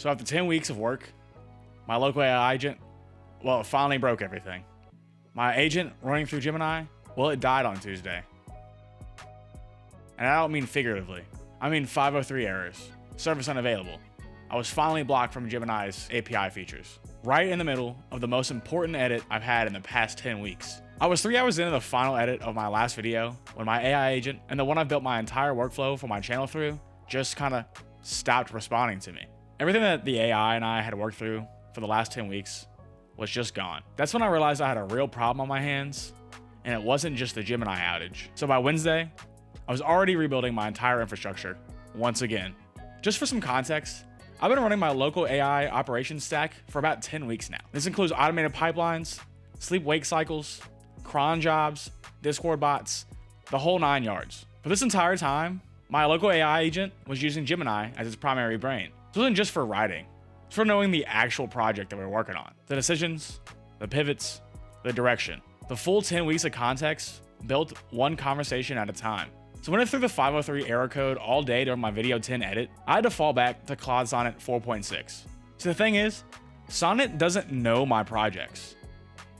So after 10 weeks of work, my local AI agent, well, it finally broke everything. My agent running through Gemini, well, it died on Tuesday. And I don't mean figuratively. I mean 503 errors, service unavailable. I was finally blocked from Gemini's API features, right in the middle of the most important edit I've had in the past 10 weeks. I was 3 hours into the final edit of my last video when my AI agent, and the one I built my entire workflow for my channel through, just kind of stopped responding to me. Everything that the AI and I had worked through for the last 10 weeks was just gone. That's when I realized I had a real problem on my hands, and it wasn't just the Gemini outage. So by Wednesday, I was already rebuilding my entire infrastructure once again. Just for some context, I've been running my local AI operations stack for about 10 weeks now. This includes automated pipelines, sleep-wake cycles, cron jobs, Discord bots, the whole 9 yards. For this entire time, my local AI agent was using Gemini as its primary brain. This wasn't just for writing, it's for knowing the actual project that we're working on. The decisions, the pivots, the direction. The full 10 weeks of context built one conversation at a time. So when I threw the 503 error code all day during my video 10 edit, I had to fall back to Claude Sonnet 4.6. So the thing is, Sonnet doesn't know my projects.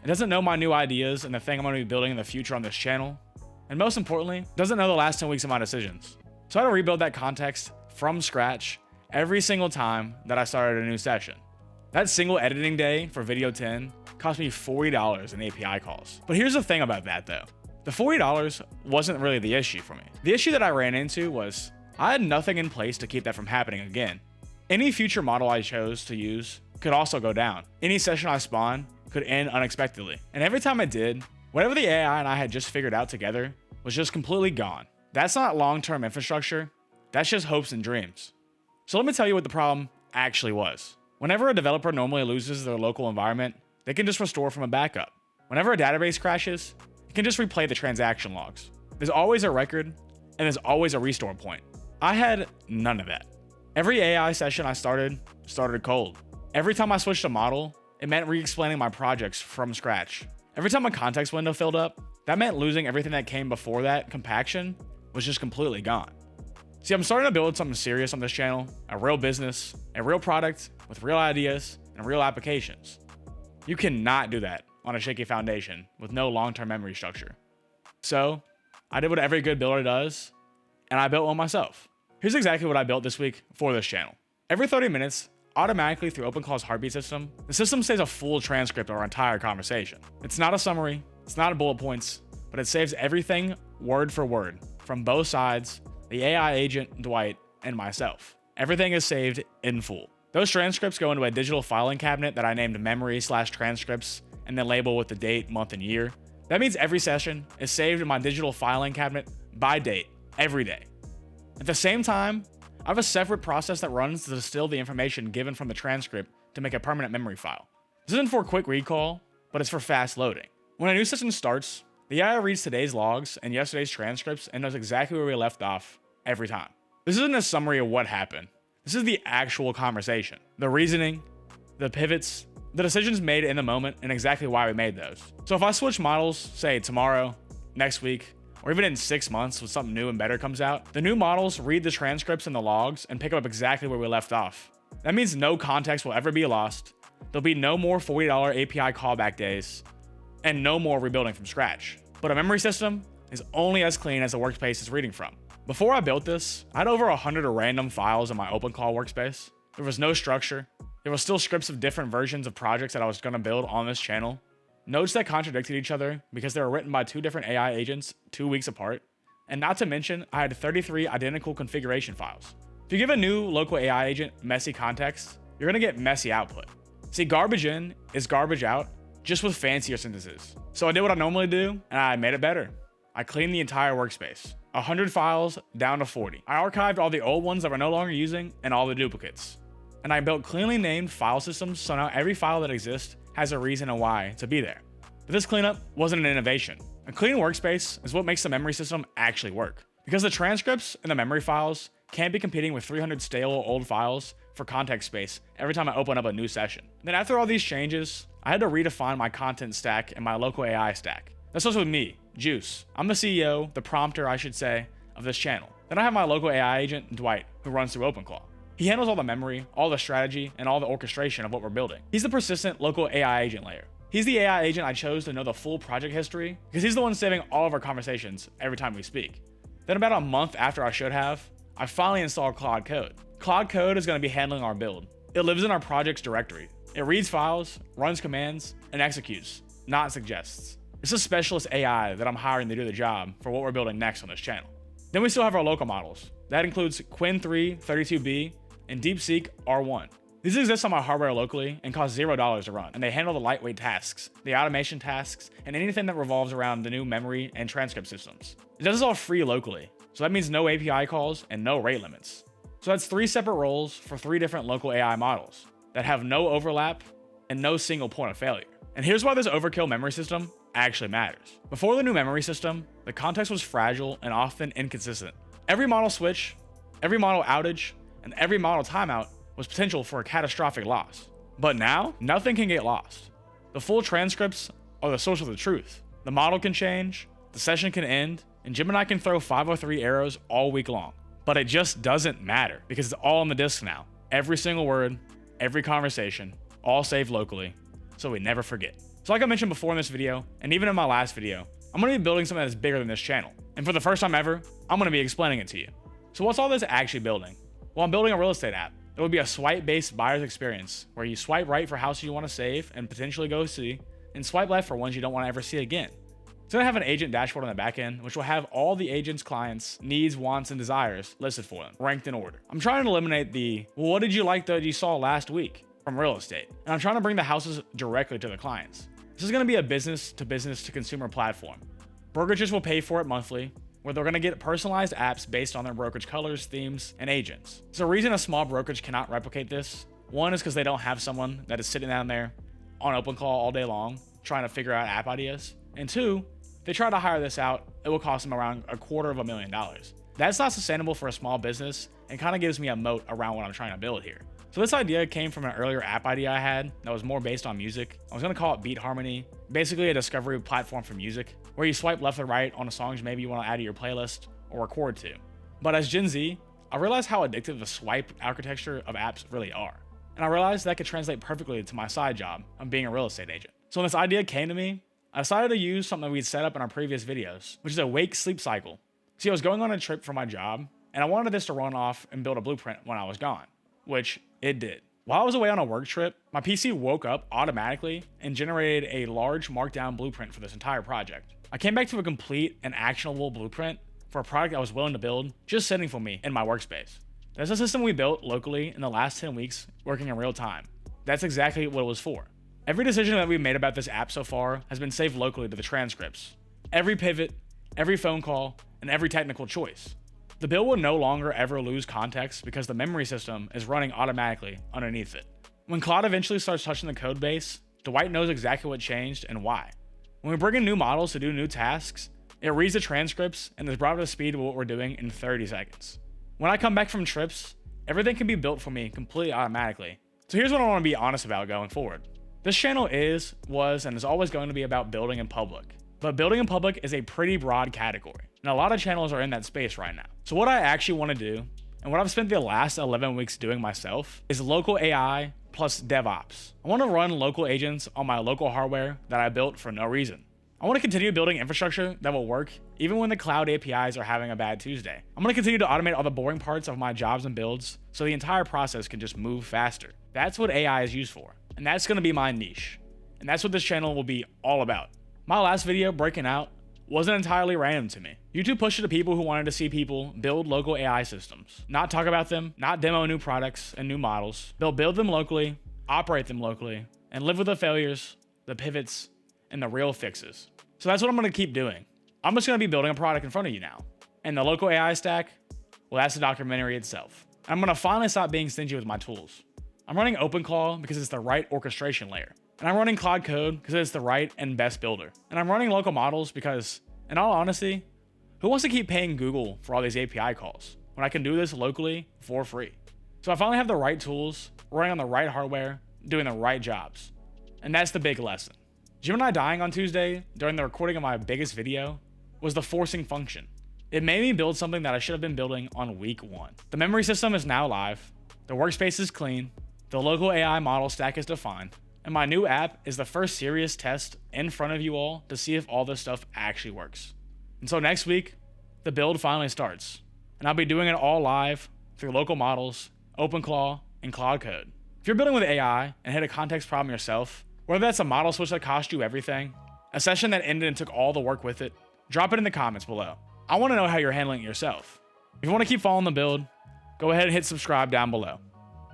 It doesn't know my new ideas and the thing I'm going to be building in the future on this channel. And most importantly, doesn't know the last 10 weeks of my decisions. So I had to rebuild that context from scratch every single time that I started a new session. That single editing day for video 10 cost me $40 in API calls. But here's the thing about that though. The $40 wasn't really the issue for me. The issue that I ran into was I had nothing in place to keep that from happening again. Any future model I chose to use could also go down. Any session I spawned could end unexpectedly. And every time it did, whatever the AI and I had just figured out together was just completely gone. That's not long-term infrastructure. That's just hopes and dreams. So let me tell you what the problem actually was. Whenever a developer normally loses their local environment, they can just restore from a backup. Whenever a database crashes, you can just replay the transaction logs. There's always a record, and there's always a restore point. I had none of that. Every AI session I started cold. Every time I switched a model, it meant re-explaining my projects from scratch. Every time a context window filled up, that meant losing everything that came before that compaction was just completely gone. See, I'm starting to build something serious on this channel, a real business, a real product with real ideas and real applications. You cannot do that on a shaky foundation with no long-term memory structure. So I did what every good builder does, and I built one myself. Here's exactly what I built this week for this channel. Every 30 minutes, automatically through OpenClaw's heartbeat system, the system saves a full transcript of our entire conversation. It's not a summary, it's not bullet points, but it saves everything word for word from both sides, the AI agent, Dwight, and myself. Everything is saved in full. Those transcripts go into a digital filing cabinet that I named memory/transcripts and then label with the date, month, and year. That means every session is saved in my digital filing cabinet by date, every day. At the same time, I have a separate process that runs to distill the information given from the transcript to make a permanent memory file. This isn't for quick recall, but it's for fast loading. When a new session starts, the AI reads today's logs and yesterday's transcripts and knows exactly where we left off every time. This isn't a summary of what happened. This is the actual conversation, the reasoning, the pivots, the decisions made in the moment, and exactly why we made those. So if I switch models, say tomorrow, next week, or even in 6 months when something new and better comes out, the new models read the transcripts and the logs and pick up exactly where we left off. That means no context will ever be lost. There'll be no more $40 API callback days, and no more rebuilding from scratch. But a memory system is only as clean as the workspace is reading from. Before I built this, I had over 100 random files in my OpenClaw workspace. There was no structure. There was still scripts of different versions of projects that I was going to build on this channel. Nodes that contradicted each other because they were written by 2 different AI agents 2 weeks apart. And not to mention, I had 33 identical configuration files. If you give a new local AI agent messy context, you're going to get messy output. See, garbage in is garbage out, just with fancier synthesis. So I did what I normally do, and I made it better. I cleaned the entire workspace. 100 files down to 40. I archived all the old ones that we're no longer using and all the duplicates. And I built cleanly named file systems so now every file that exists has a reason and why to be there. But this cleanup wasn't an innovation. A clean workspace is what makes the memory system actually work. Because the transcripts and the memory files can't be competing with 300 stale old files for context space every time I open up a new session. Then after all these changes, I had to redefine my content stack and my local AI stack. That starts with me, Juice. I'm the CEO, the prompter I should say, of this channel. Then I have my local AI agent, Dwight, who runs through OpenClaw. He handles all the memory, all the strategy, and all the orchestration of what we're building. He's the persistent local AI agent layer. He's the AI agent I chose to know the full project history because he's the one saving all of our conversations every time we speak. Then about a month after I should have, I finally installed Claude Code. Claude Code is going to be handling our build. It lives in our projects directory. It reads files, runs commands, and executes, not suggests. It's a specialist AI that I'm hiring to do the job for what we're building next on this channel. Then we still have our local models. That includes Quinn 3 32B and DeepSeek R1. These exist on my hardware locally and cost $0 to run, and they handle the lightweight tasks, the automation tasks, and anything that revolves around the new memory and transcript systems. It does this all free locally, so that means no API calls and no rate limits. So that's 3 separate roles for 3 different local AI models that have no overlap and no single point of failure. And here's why this overkill memory system actually matters. Before the new memory system, the context was fragile and often inconsistent. Every model switch, every model outage, and every model timeout was potential for a catastrophic loss. But now, nothing can get lost. The full transcripts are the source of the truth. The model can change, the session can end, and Gemini can throw 503 arrows all week long. But it just doesn't matter because it's all on the disk now. Every single word, every conversation, all saved locally, so we never forget. So like I mentioned before in this video, and even in my last video, I'm going to be building something that's bigger than this channel. And for the first time ever, I'm going to be explaining it to you. So what's all this actually building? Well, I'm building a real estate app. It would be a swipe-based buyer's experience where you swipe right for houses you want to save and potentially go see, and swipe left for ones you don't want to ever see again. It's going to have an agent dashboard on the back end, which will have all the agent's clients' needs, wants, and desires listed for them, ranked in order. I'm trying to eliminate the, well, what did you like that you saw last week from real estate? And I'm trying to bring the houses directly to the clients. This is going to be a business to consumer platform. Brokerages will pay for it monthly, where they're going to get personalized apps based on their brokerage colors, themes, and agents. So the reason a small brokerage cannot replicate this, one is because they don't have someone that is sitting down there on OpenClaw all day long trying to figure out app ideas. And 2, if they try to hire this out, it will cost them around $250,000. That's not sustainable for a small business and kind of gives me a moat around what I'm trying to build here. So this idea came from an earlier app idea I had that was more based on music. I was going to call it Beat Harmony, basically a discovery platform for music, where you swipe left or right on the songs maybe you want to add to your playlist or record to. But as Gen Z, I realized how addictive the swipe architecture of apps really are. And I realized that could translate perfectly to my side job of being a real estate agent. So when this idea came to me, I decided to use something we'd set up in our previous videos, which is a wake-sleep cycle. See, I was going on a trip for my job, and I wanted this to run off and build a blueprint when I was gone, which it did. While I was away on a work trip, my PC woke up automatically and generated a large markdown blueprint for this entire project. I came back to a complete and actionable blueprint for a product I was willing to build, just sitting for me in my workspace. That's a system we built locally in the last 10 weeks, working in real time. That's exactly what it was for. Every decision that we've made about this app so far has been saved locally to the transcripts. Every pivot, every phone call, and every technical choice. The build will no longer ever lose context because the memory system is running automatically underneath it. When Claude eventually starts touching the code base, Dwight knows exactly what changed and why. When we bring in new models to do new tasks, it reads the transcripts and is brought up to speed with what we're doing in 30 seconds. When I come back from trips, everything can be built for me completely automatically. So here's what I want to be honest about going forward. This channel was, and is always going to be about building in public. But building in public is a pretty broad category, and a lot of channels are in that space right now. So what I actually want to do, and what I've spent the last 11 weeks doing myself, is local AI plus DevOps. I want to run local agents on my local hardware that I built for no reason. I want to continue building infrastructure that will work even when the cloud APIs are having a bad Tuesday. I'm going to continue to automate all the boring parts of my jobs and builds so the entire process can just move faster. That's what AI is used for, and that's going to be my niche. And that's what this channel will be all about. My last video breaking out wasn't entirely random to me. YouTube pushed it to people who wanted to see people build local AI systems, not talk about them, not demo new products and new models. They'll build them locally, operate them locally, and live with the failures, the pivots, and the real fixes. So that's what I'm going to keep doing. I'm just going to be building a product in front of you now. And the local AI stack, well, that's the documentary itself. I'm going to finally stop being stingy with my tools. I'm running OpenClaw because it's the right orchestration layer. And I'm running Claude Code because it's the right and best builder. And I'm running local models because, in all honesty, who wants to keep paying Google for all these API calls when I can do this locally for free? So I finally have the right tools, running on the right hardware, doing the right jobs. And that's the big lesson. Gemini dying on Tuesday during the recording of my biggest video was the forcing function. It made me build something that I should have been building on week 1. The memory system is now live. The workspace is clean, the local AI model stack is defined, and my new app is the first serious test in front of you all to see if all this stuff actually works. And so next week, the build finally starts, and I'll be doing it all live through local models, OpenClaw, and Claude code. If you're building with AI and hit a context problem yourself, whether that's a model switch that cost you everything, a session that ended and took all the work with it, drop it in the comments below. I want to know how you're handling it yourself. If you want to keep following the build, go ahead and hit subscribe down below.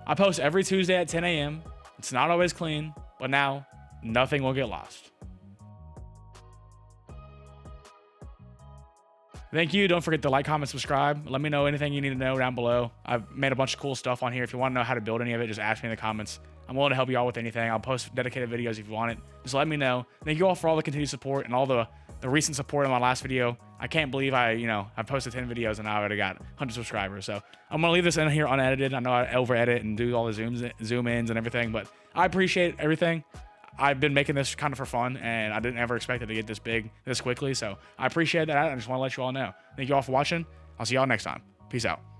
I post every Tuesday at 10 a.m. It's not always clean, but now nothing will get lost. Thank you. Don't forget to like, comment, subscribe. Let me know anything you need to know down below. I've made a bunch of cool stuff on here. If you want to know how to build any of it, just ask me in the comments. I'm willing to help you all with anything. I'll post dedicated videos if you want it. Just let me know. Thank you all for all the continued support and all the recent support in my last video. I can't believe I posted 10 videos and I already got 100 subscribers. So I'm going to leave this in here unedited. I know I over edit and do all the zoom ins and everything, but I appreciate everything. I've been making this kind of for fun, and I didn't ever expect it to get this big this quickly. So I appreciate that. I just want to let you all know. Thank you all for watching. I'll see y'all next time. Peace out.